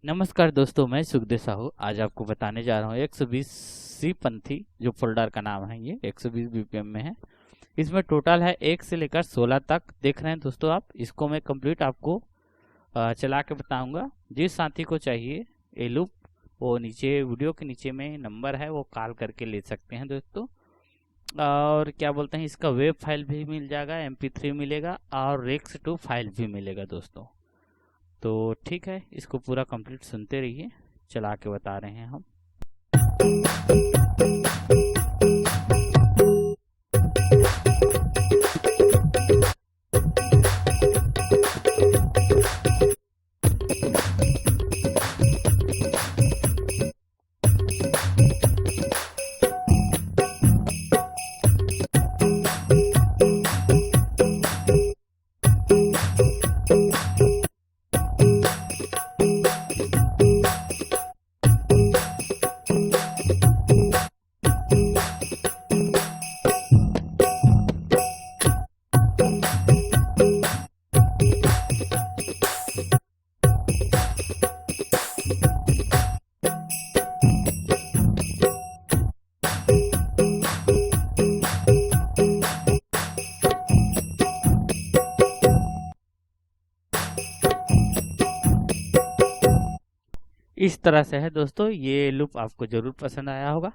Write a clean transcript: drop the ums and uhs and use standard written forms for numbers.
नमस्कार दोस्तों, मैं सुखदेव साहू आज आपको बताने जा रहा हूँ 120 सी पंथी। जो फोल्डर का नाम है ये 120 बीपीएम में है। इसमें टोटल है 1 से लेकर 16 तक। देख रहे हैं दोस्तों आप, इसको मैं कंप्लीट आपको चला के बताऊंगा। जिस साथी को चाहिए ये लूप, वो नीचे वीडियो के नीचे में नंबर है, वो कॉल करके ले सकते हैं दोस्तों। और क्या बोलते हैं, इसका वेब फाइल भी मिल जाएगा, MP3 मिलेगा और रेक्स 2 फाइल भी मिलेगा दोस्तों। तो ठीक है, इसको पूरा कंप्लीट सुनते रहिए, चला के बता रहे हैं हम। इस तरह से है दोस्तों, ये लूप आपको जरूर पसंद आया होगा।